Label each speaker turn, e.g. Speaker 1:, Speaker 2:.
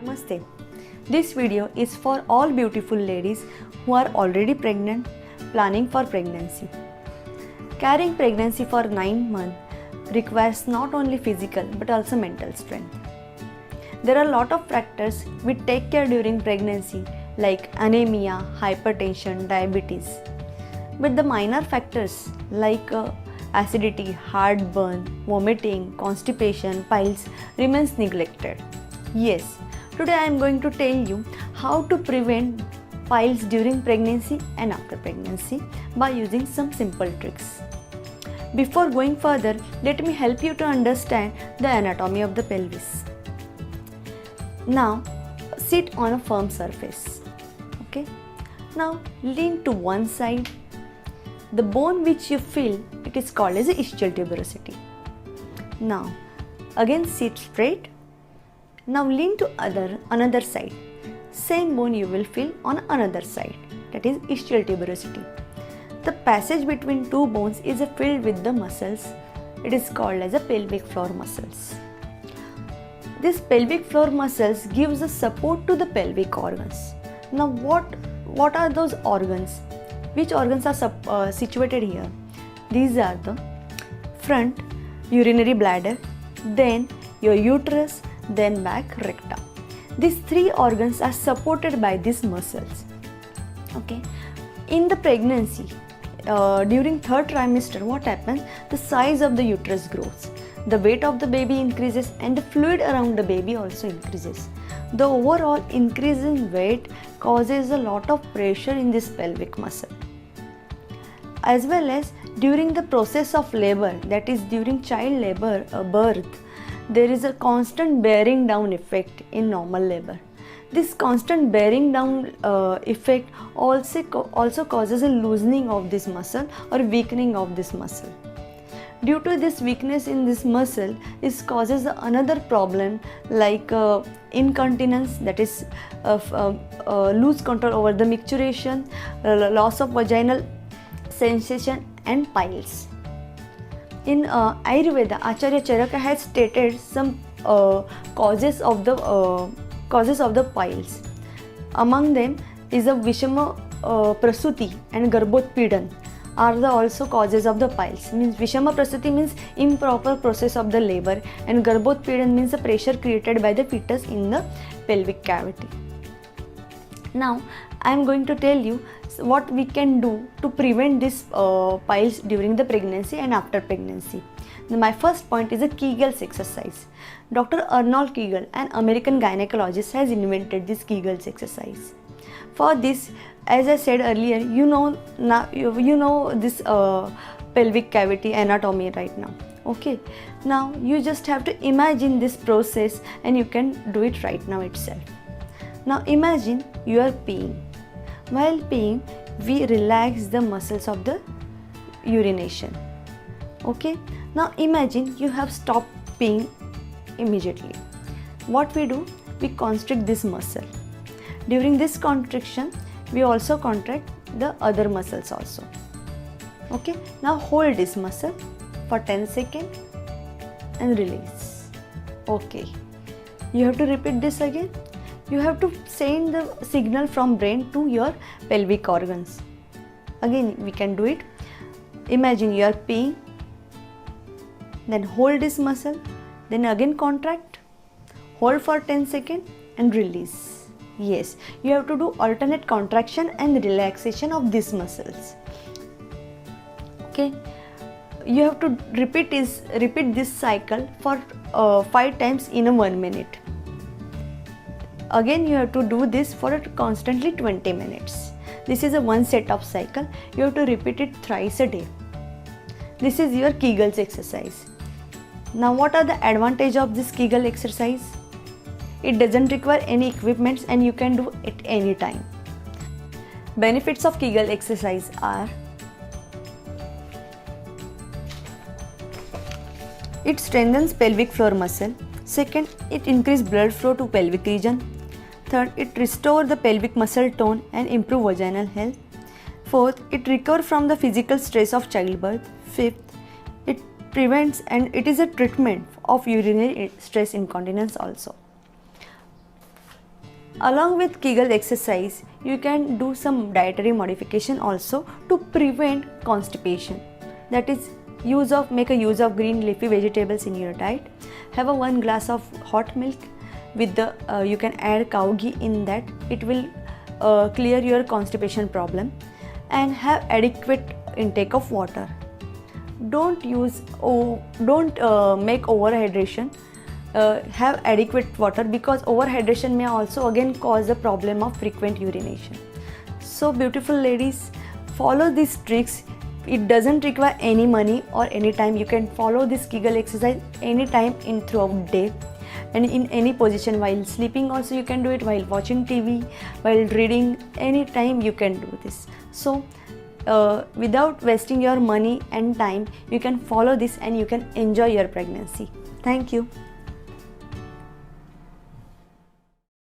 Speaker 1: Namaste. This video is for all beautiful ladies who are already pregnant, planning for pregnancy. Carrying pregnancy for 9 months requires not only physical but also mental strength. There are a lot of factors we take care during pregnancy like anemia, hypertension, diabetes. But the minor factors like acidity, heartburn, vomiting, constipation, piles remains neglected. Yes, today I am going to tell you how to prevent piles during pregnancy and after pregnancy by using some simple tricks. Before going further, let me help you to understand the anatomy of the pelvis. Now, sit on a firm surface. Okay? Now, lean to one side. The bone which you feel, it is called as the ischial tuberosity. Now, again sit straight. Now lean to another side. Same bone you will feel on another side, that is ischial tuberosity. The passage between two bones is filled with the muscles. It is called as a pelvic floor muscles. This pelvic floor muscles gives the support to the pelvic organs. Now what are those organs? Which organs are situated here? These are the front urinary bladder, then your uterus, then back recta. These three organs are supported by these muscles. Okay. In the pregnancy, during third trimester, what happens? The size of the uterus grows. The weight of the baby increases and the fluid around the baby also increases. The overall increase in weight causes a lot of pressure in this pelvic muscle. As well as during the process of labor, that is during child labor, birth, there is a constant bearing down effect in normal labor. This constant bearing down effect also causes a loosening of this muscle or weakening of this muscle. Due to this weakness in this muscle, this causes another problem like incontinence, that is loose control over the micturition, loss of vaginal sensation and piles. In Ayurveda, Acharya Charaka has stated some causes of the piles. Among them is a Vishama Prasuti and Garbhotpidan are the also causes of the piles. Means Vishama Prasuti means improper process of the labor and Garbhotpidan means the pressure created by the fetus in the pelvic cavity. Now I am going to tell you what we can do to prevent these piles during the pregnancy and after pregnancy. Now, my first point is a Kegels exercise. Dr. Arnold Kegel, an American gynecologist, has invented this Kegels exercise. For this, as I said earlier, you know this pelvic cavity anatomy right now. Okay, now you just have to imagine this process and you can do it right now itself. Now imagine you are peeing. While peeing, we relax the muscles of the urination. Okay, now imagine you have stopped peeing immediately. What we do? We constrict this muscle. During this constriction, we also contract the other muscles also. Okay, now hold this muscle for 10 seconds and release. Okay, you have to repeat this again. You have to send the signal from brain to your pelvic organs. Again, we can do it. Imagine you are peeing, then hold this muscle, then again contract, hold for 10 seconds and release. Yes, you have to do alternate contraction and relaxation of these muscles. Okay, you have to repeat this cycle for 5 times in a 1 minute. Again, you have to do this for constantly 20 minutes. This is a one set of cycle. You have to repeat it thrice a day. This is your Kegels exercise. Now, what are the advantages of this Kegel exercise? It doesn't require any equipments and you can do it any time. Benefits of Kegel exercise are: it strengthens pelvic floor muscle. Second, it increases blood flow to pelvic region. Third, it restores the pelvic muscle tone and improve vaginal health. Fourth, it recovers from the physical stress of childbirth. Fifth, it prevents and it is a treatment of urinary stress incontinence also. Along with Kegel exercise, you can do some dietary modification also to prevent constipation. That is, make a use of green leafy vegetables in your diet. Have a 1 glass of hot milk with the you can add cow ghee in that. It will clear your constipation problem. And have adequate intake of water. Don't make overhydration. Have adequate water, because overhydration may also again cause the problem of frequent urination. So beautiful ladies, follow these tricks. It doesn't require any money or any time. You can follow this Kegel exercise anytime throughout day and in any position. While sleeping also you can do it, while watching TV, while reading, anytime you can do this. So without wasting your money and time, you can follow this and you can enjoy your pregnancy. Thank you.